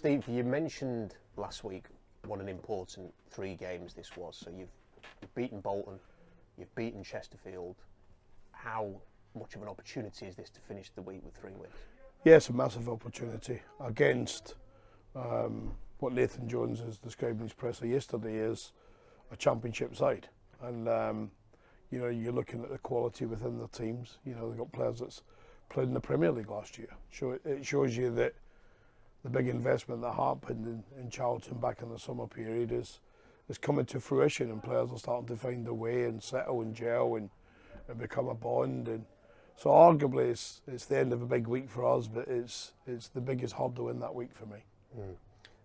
Steve, you mentioned last week what an important 3 games this was. So you've beaten Bolton, you've beaten Chesterfield. How much of an opportunity is this to finish the week with 3 wins? Yeah, it's a massive opportunity against what Nathan Jones has described in his presser yesterday as a championship side. And, you're looking at the quality within the teams. They've got players that's played in the Premier League last year. So it shows you that the big investment that happened in Charlton back in the summer period is coming to fruition, and players are starting to find their way and settle and gel and become a bond. And so arguably it's the end of a big week for us, but it's the biggest hurdle in that week for me. Mm.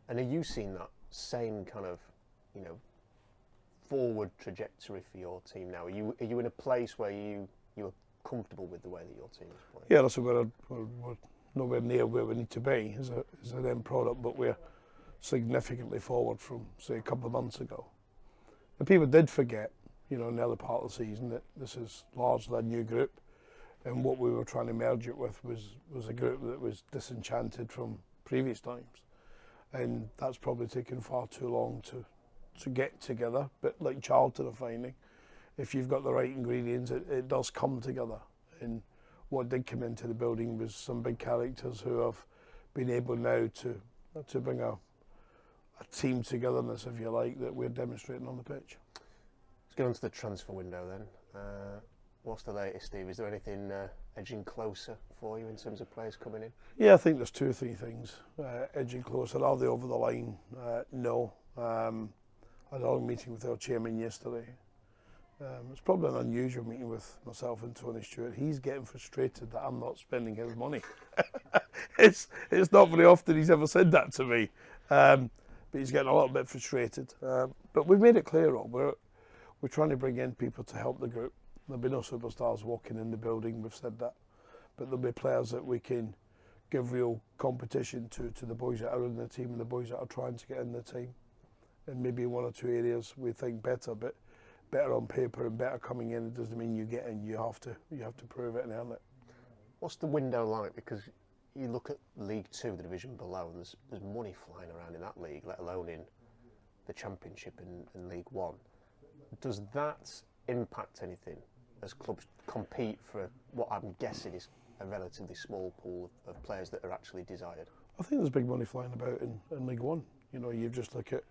And are you seeing that same kind of, forward trajectory for your team now? Are you in a place where you're comfortable with the way that your team is playing? Yeah, that's we're nowhere near where we need to be as an end product, but we're significantly forward from, say, a couple of months ago. And people did forget, in the early part of the season, that this is largely a new group, and what we were trying to merge it with was a group that was disenchanted from previous times, and that's probably taken far too long to get together. But like Charlton are finding, if you've got the right ingredients, it does come together. And what did come into the building was some big characters who have been able now to bring a team togetherness, if you like, that we're demonstrating on the pitch. Let's get on to the transfer window then. What's the latest, Steve? Is there anything edging closer for you in terms of players coming in? Yeah, I think there's 2 or 3 things edging closer. Are they over the line? No. I had a long meeting with our chairman yesterday. It's probably an unusual meeting with myself and Tony Stewart. He's getting frustrated that I'm not spending his money. It's not very often he's ever said that to me, but he's getting a little bit frustrated. But we've made it clear, Rob, we're trying to bring in people to help the group. There'll be no superstars walking in the building, we've said that, but there'll be players that we can give real competition to the boys that are in the team and the boys that are trying to get in the team. And maybe in 1 or 2 areas we think better, but better on paper and better coming in. It doesn't mean you get in. You have to prove it and earn it. What's the window like? Because you look at League 2, the division below, and there's money flying around in that league, let alone in the Championship and League 1. Does that impact anything as clubs compete for what I'm guessing is a relatively small pool of players that are actually desired? I think there's big money flying about in League 1. You just look at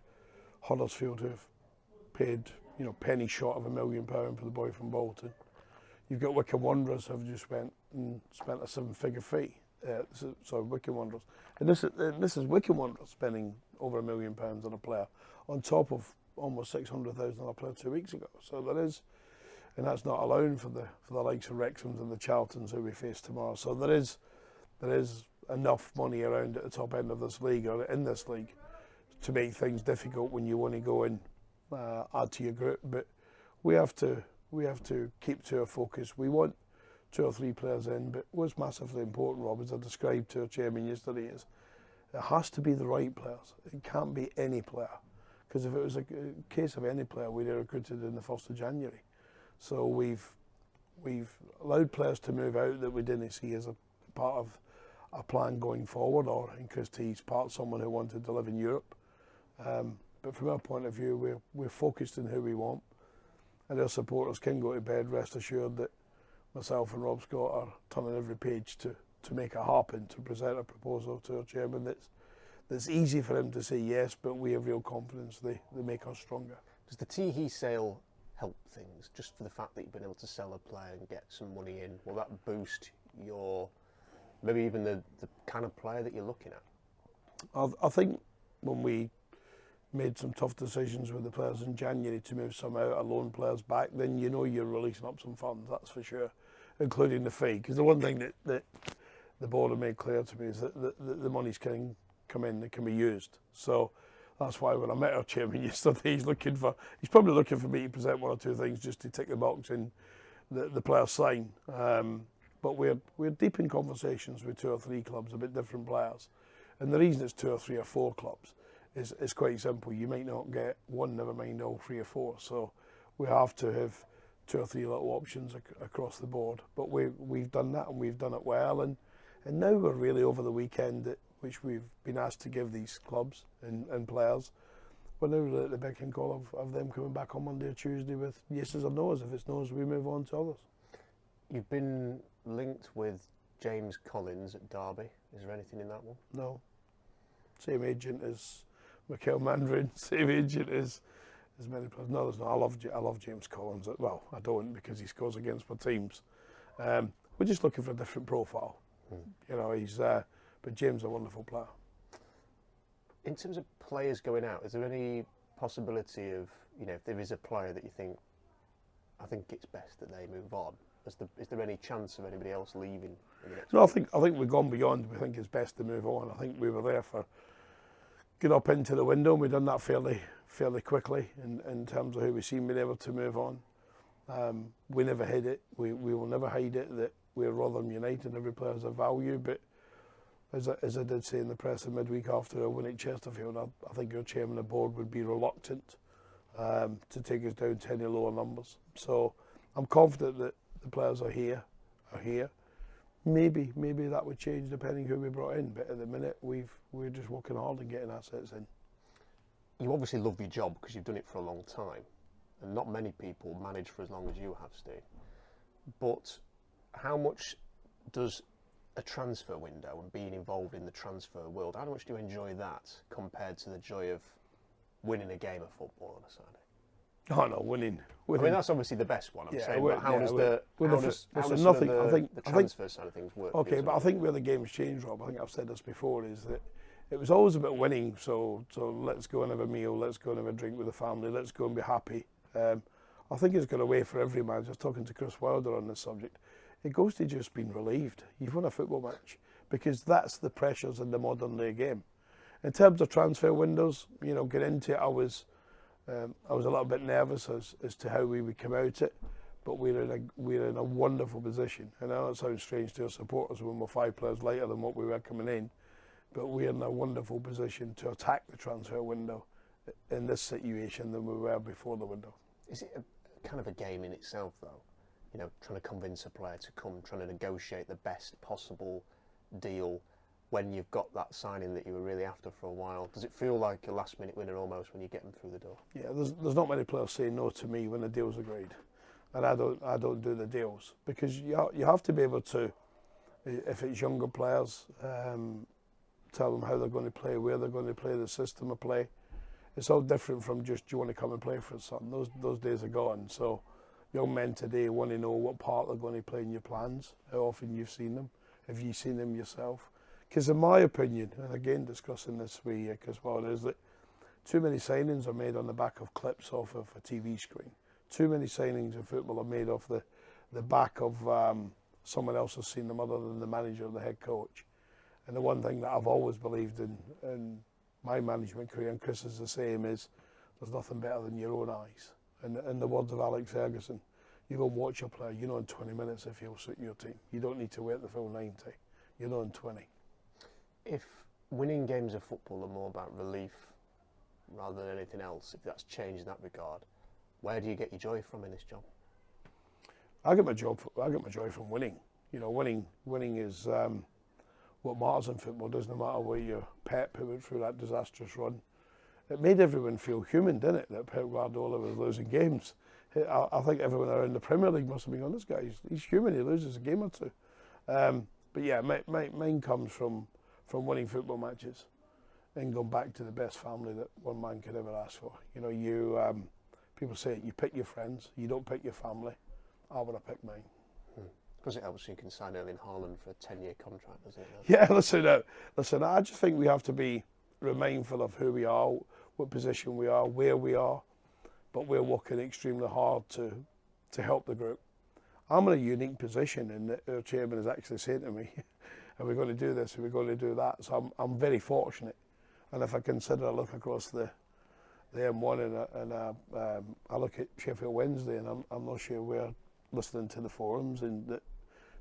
Huddersfield, who've paid penny short of £1 million for the boy from Bolton. You've got Wycombe Wanderers who've just went and spent a 7-figure fee. Wycombe Wanderers, and this is Wycombe Wanderers spending over £1 million on a player, on top of almost 600,000 on a player 2 weeks ago. So there is, and that's not allowing for the likes of Wrexhams and the Charltons who we face tomorrow. So there is enough money around at the top end of this league, or in this league, to make things difficult when you want to go and add to your group. But we have to keep to our focus. We want 2 or 3 players in, but what's massively important, Rob, as I described to our chairman yesterday, is it has to be the right players. It can't be any player, because if it was a case of any player, we'd have recruited in the 1st of January. So we've allowed players to move out that we didn't see as a part of a plan going forward, or in Chris T's part, someone who wanted to live in Europe. But from our point of view, we're focused on who we want, and our supporters can go to bed rest assured that myself and Rob Scott are turning every page to make it happen, to present a proposal to our chairman that's easy for him to say yes, but we have real confidence they make us stronger. Does the Teehee sale help things, just for the fact that you've been able to sell a player and get some money in? Will that boost your, maybe even the kind of player that you're looking at? I think when we made some tough decisions with the players in January to move some out, and loan players back, then you're releasing up some funds, that's for sure, including the fee. Because the one thing that the board have made clear to me is that the monies can come in, it can be used. So that's why when I met our chairman yesterday, he's probably looking for me to present 1 or 2 things just to tick the box in the players sign. But we're deep in conversations with 2 or 3 clubs about different players. And the reason it's 2 or 3 or 4 clubs is quite simple. You might not get one, never mind all 3 or 4. So we have to have 2 or 3 little options across the board. But we've done that, and we've done it well. And now we're really over the weekend that which we've been asked to give these clubs and players. We're now at the beck and call of them coming back on Monday or Tuesday with yeses or nos. If it's nos, we move on to others. You've been linked with James Collins at Derby. Is there anything in that one? No. Same agent as Mikel Mandrin, same agent as many players. No, there's not. I love James Collins. Well, I don't, because he scores against my teams. We're just looking for a different profile. You know, but James is a wonderful player. In terms of players going out, is there any possibility of, you know, if there is a player that you think, I think it's best that they move on, is there any chance of anybody else leaving in the next No, week? I think we've gone beyond. We think it's best to move on. I think we were there for get up into the window, and we've done that fairly quickly in terms of who we seem being able to move on. We never hid it. We will never hide it that we're Rotherham United and every player has a value, but as I did say in the press in midweek after a win at Chesterfield, I think our chairman of the board would be reluctant to take us down to any lower numbers. So I'm confident that the players are here. Maybe that would change depending who we brought in, but at the minute we're just working hard and getting assets in. You obviously love your job because you've done it for a long time, and not many people manage for as long as you have, Steve. But how much does a transfer window and being involved in the transfer world, how much do you enjoy that compared to the joy of winning a game of football on a Saturday? Oh no, winning. I mean, that's obviously the best one. I'm saying, but how does the transfer side of things work? Okay, but I think where the game's changed, Rob, I think I've said this before, is that it was always about winning. So let's go and have a meal, let's go and have a drink with the family, let's go and be happy. I think it's got a way for every man. Just talking to Chris Wilder on this subject, it goes to just being relieved. You've won a football match, because that's the pressures in the modern day game. In terms of transfer windows, you know, get into it, I was a little bit nervous as to how we would come out it, but we're in a wonderful position. I know it sounds strange to our supporters when we're 5 players lighter than what we were coming in, but we're in a wonderful position to attack the transfer window in this situation than we were before the window. Is it a kind of a game in itself, though? You know, trying to convince a player to come, trying to negotiate the best possible deal when you've got that signing that you were really after for a while. Does it feel like a last-minute winner almost when you get them through the door? Yeah, there's not many players saying no to me when the deal's agreed, and I don't do the deals, because you have to be able to, if it's younger players, tell them how they're going to play, where they're going to play, the system of play. It's all different from just, do you want to come and play for us, son? Those days are gone. So young men today want to know what part they're going to play in your plans, how often you've seen them, have you seen them yourself? Because in my opinion, and again discussing this with Chris Wilder, is that too many signings are made on the back of clips off of a TV screen. Too many signings in football are made off the back of someone else has seen them other than the manager or the head coach. And the one thing that I've always believed in my management career, and Chris is the same, is there's nothing better than your own eyes. And in the words of Alex Ferguson, you go and watch a player, you know in 20 minutes if he'll suit your team. You don't need to wait the full 90. You know in 20. If winning games of football are more about relief rather than anything else, if that's changed in that regard, where do you get your joy from in this job? I get my joy from winning. You know, winning is what matters in football. Doesn't matter where you're Pep, who went through that disastrous run. It made everyone feel human, didn't it, that Pep Guardiola was losing games. I think everyone around the Premier League must have been going, this guy, he's human, he loses a game or two. But yeah, mine comes from winning football matches and going back to the best family that one man could ever ask for. You know, people say you pick your friends, you don't pick your family. I would have picked mine. Because it helps you can sign Erling Haaland for a 10-year contract, doesn't it? Yeah, listen, I just think we have to be mindful of who we are, what position we are, where we are, but we're working extremely hard to help the group. I'm in a unique position in that our chairman is actually saying to me, are we going to do this, are we going to do that? So I'm very fortunate. And if I consider, I look across the M1 and I look at Sheffield Wednesday, and I'm not sure we're listening to the forums and that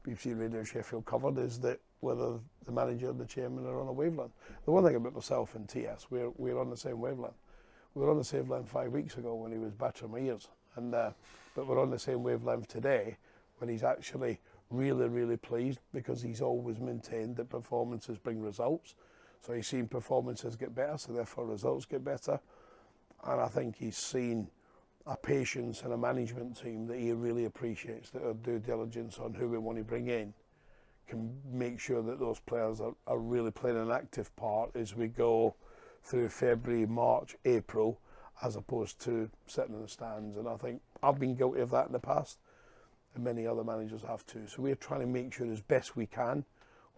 BBC Radio Sheffield covered, is that whether the manager and the chairman are on a wavelength. The one thing about myself and TS, we're on the same wavelength. We were on the same wavelength 5 weeks ago when he was battering my ears, and but we're on the same wavelength today when he's actually really, really pleased, because he's always maintained that performances bring results. So he's seen performances get better, so therefore results get better. And I think he's seen a patience and a management team that he really appreciates, that are due diligence on who we want to bring in, can make sure that those players are really playing an active part as we go through February, March, April, as opposed to sitting in the stands. And I think I've been guilty of that in the past, and many other managers have too. So we're trying to make sure as best we can,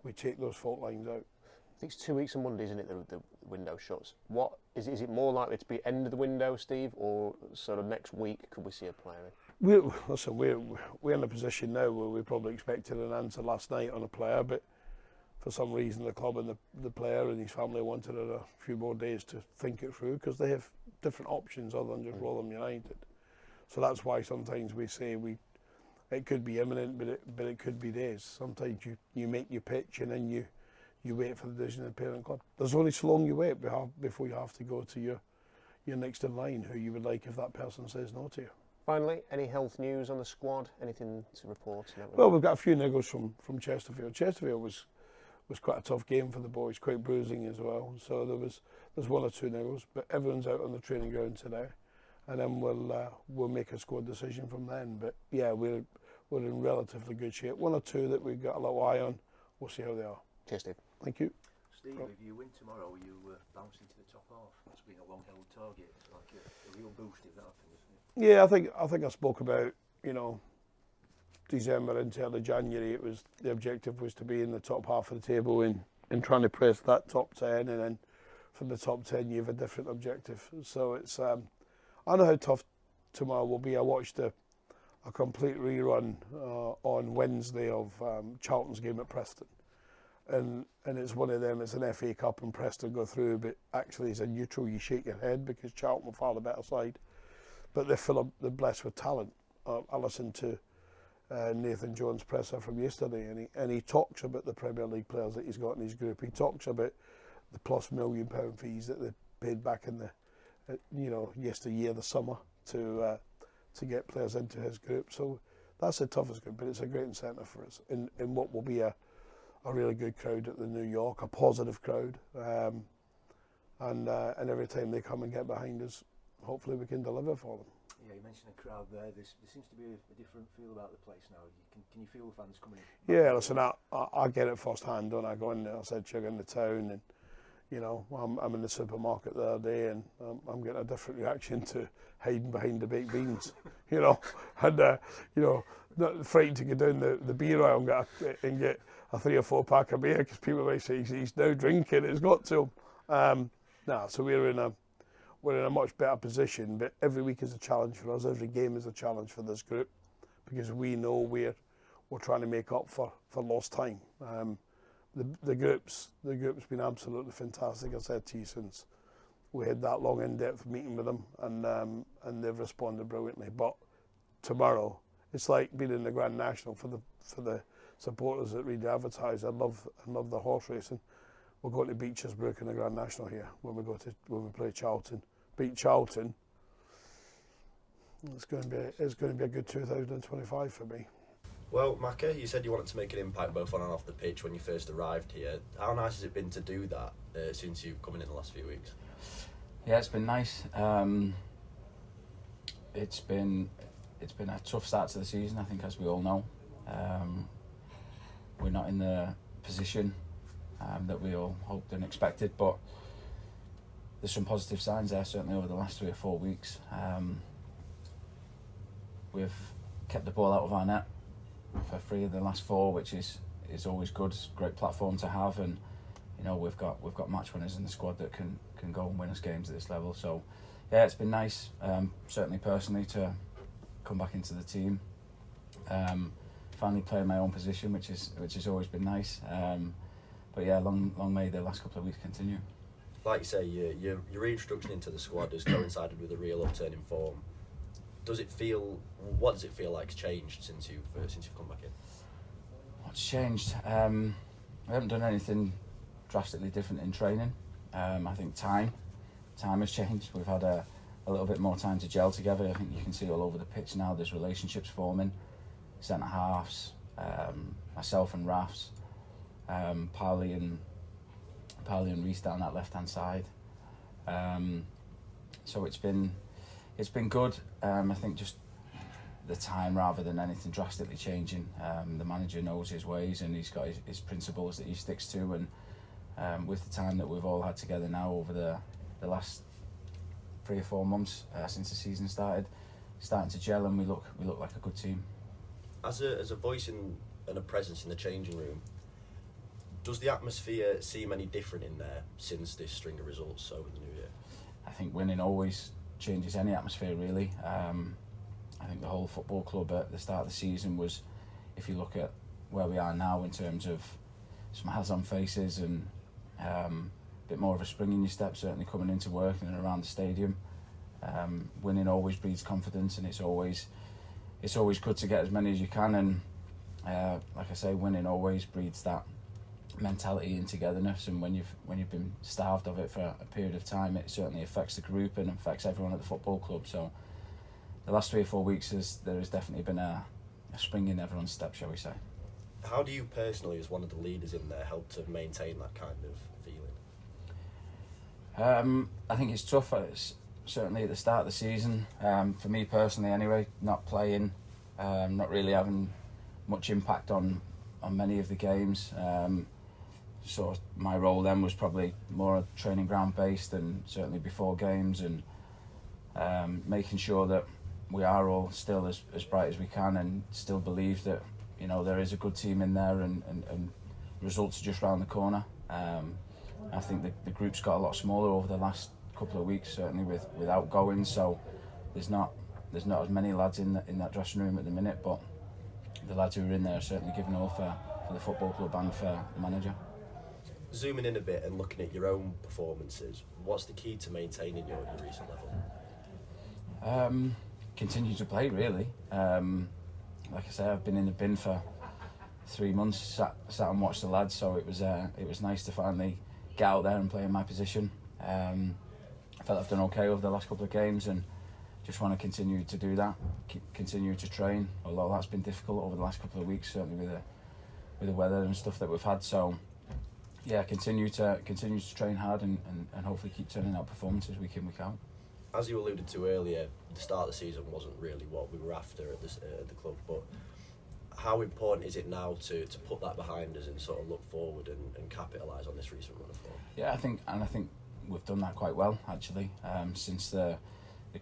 we take those fault lines out. I think it's 2 weeks on Monday, isn't it, the window shuts? What is it more likely to be end of the window, Steve, or sort of next week could we see a player in? We're in a position now where we probably expected an answer last night on a player, but for some reason the club and the player and his family wanted a few more days to think it through, because they have different options other than just Rotherham United. So that's why sometimes we say it could be imminent, but it could be days. Sometimes you make your pitch and then you wait for the decision of the parent club. There's only so long you wait before you have to go to your next in line, who you would like if that person says no to you. Finally, any health news on the squad? Anything to report? Well, we've got a few niggles from Chesterfield. Chesterfield was quite a tough game for the boys, quite bruising as well. So there's one or two niggles, but everyone's out on the training ground today, and then we'll make a squad decision from then. But yeah, we're in relatively good shape. One or two that we've got a little eye on. We'll see how they are. Cheers, Steve. Thank you. Steve, if you win tomorrow, you bounce into the top half. That's been a long-held target. It's like a real boost if that happens, isn't it? Yeah, I think I spoke about, December into early January. The objective was to be in the top half of the table and trying to press that top 10, and then from the top 10 you have a different objective. So it's I know how tough tomorrow will be. I watched a complete rerun on Wednesday of Charlton's game at Preston. And it's one of them, it's an FA Cup and Preston go through, but actually as a neutral you shake your head because Charlton were far the better side. But they're blessed with talent. I listened to Nathan Jones' presser from yesterday, and he talks about the Premier League players that he's got in his group. He talks about the plus £1 million fees that they paid back in yesteryear, the summer, to get players into his group. So that's the toughest group, but it's a great incentive for us in what will be a really good crowd at the New York, a positive crowd, and every time they come and get behind us, hopefully we can deliver for them. Yeah, you mentioned a crowd there. There seems to be a different feel about the place now. Can you feel fans coming in? Yeah, listen, I get it first hand, don't I? Go in there, I said, check in the town, and I'm in the supermarket the other day, and I'm getting a different reaction to hiding behind the baked beans, and not frightened to go down the beer aisle and get a 3 or 4 pack of beer, because people might say he's now drinking. It's got to him. So we're in a much better position. But every week is a challenge for us. Every game is a challenge for this group, because we know we're trying to make up for lost time. The group's been absolutely fantastic. I said to you, since we had that long in-depth meeting with them, and they've responded brilliantly. But tomorrow, it's like being in the Grand National for the supporters that read the advertise. I love the horse racing. We're going to beat Chesbrook in the Grand National here when we play Charlton. Beat Charlton. It's going to be a good 2025 for me. Well, Macca, you said you wanted to make an impact both on and off the pitch when you first arrived here. How nice has it been to do that since you've come in the last few weeks? Yeah, it's been nice. It's been a tough start to the season, I think, as we all know. We're not in the position that we all hoped and expected, but there's some positive signs there, certainly over the last 3 or 4 weeks. We've kept the ball out of our net for 3 of the last 4, which is always good. It's a great platform to have, and we've got match winners in the squad that can go and win us games at this level. So yeah, it's been nice, certainly personally, to come back into the team. Finally playing my own position, which has always been nice. But yeah, long may the last couple of weeks continue. Like you say, your reintroduction into the squad has coincided with a real upturn in form. What does it feel like's changed since you've come back in? What's changed? We haven't done anything drastically different in training. I think time has changed. We've had a little bit more time to gel together. I think you can see all over the pitch now there's relationships forming. Centre halves, myself and Rafs, Parley and Capelli and Reece down that left-hand side. So it's been good. I think just the time rather than anything drastically changing. The manager knows his ways and he's got his principles that he sticks to, and with the time that we've all had together now over the last 3 or 4 months since the season started, starting to gel, and we look like a good team. As a voice and a presence in the changing room, does the atmosphere seem any different in there since this string of results over the new year? I think winning always changes any atmosphere, really. I think the whole football club at the start of the season was, if you look at where we are now in terms of smiles on faces and a bit more of a spring in your step, certainly coming into work and around the stadium. Winning always breeds confidence, and it's always good to get as many as you can, and like I say, winning always breeds that mentality and togetherness, and when you've been starved of it for a period of time, it certainly affects the group and affects everyone at the football club. So the last 3 or 4 weeks there has definitely been a spring in everyone's step, shall we say. How do you personally, as one of the leaders in there, help to maintain that kind of feeling? I think it's tough. It's certainly at the start of the season, for me personally anyway, not playing, not really having much impact on many of the games. So my role then was probably more training ground based, and certainly before games, and making sure that we are all still as bright as we can, and still believe that, you know, there is a good team in there, and results are just round the corner. I think the group's got a lot smaller over the last couple of weeks, certainly with outgoings, so there's not as many lads in that dressing room at the minute, but the lads who are in there are certainly giving all for the football club and for the manager. Zooming in a bit and looking at your own performances, what's the key to maintaining your recent level? Continue to play, really. Like I say, I've been in the bin for 3 months, sat and watched the lads, so it was nice to finally get out there and play in my position. I felt I've done okay over the last couple of games, and just want to continue to do that, continue to train, although that's been difficult over the last couple of weeks, certainly with the weather and stuff that we've had. So yeah, continue to train hard and hopefully keep turning out performances week in, week out. As you alluded to earlier, the start of the season wasn't really what we were after at the club, but how important is it now to put that behind us and sort of look forward and capitalise on this recent run of form? Yeah, I think we've done that quite well, actually. Since the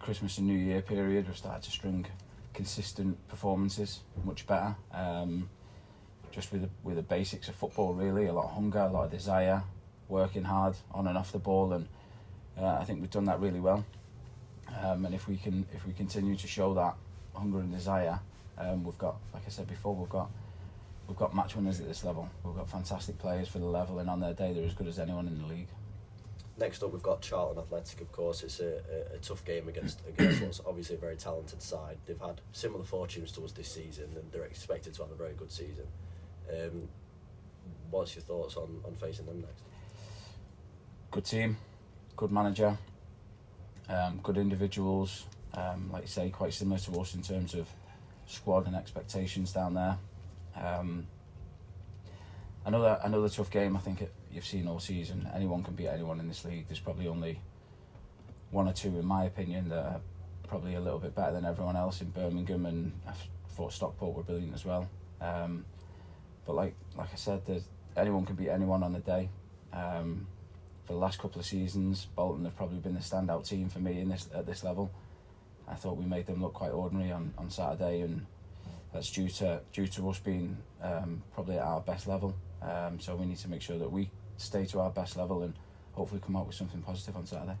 Christmas and New Year period, we've started to string consistent performances much better. Just with the basics of football, really, a lot of hunger, a lot of desire, working hard on and off the ball, and I think we've done that really well. And if we continue to show that hunger and desire, we've got, like I said before, we've got match winners at this level. We've got fantastic players for the level, and on their day they're as good as anyone in the league. Next up, we've got Charlton Athletic. Of course, it's a tough game against what's obviously a very talented side. They've had similar fortunes to us this season, and they're expected to have a very good season. What's your thoughts on facing them next? Good team, good manager, good individuals. Like you say, quite similar to us in terms of squad and expectations down there. Another tough game. I think you've seen all season. Anyone can beat anyone in this league. There's probably only 1 or 2, in my opinion, that are probably a little bit better than everyone else in Birmingham, and I thought Stockport were brilliant as well. But like I said, anyone can beat anyone on the day. For the last couple of seasons, Bolton have probably been the standout team for me at this level. I thought we made them look quite ordinary on Saturday, and that's due to us being probably at our best level. So we need to make sure that we stay to our best level and hopefully come out with something positive on Saturday.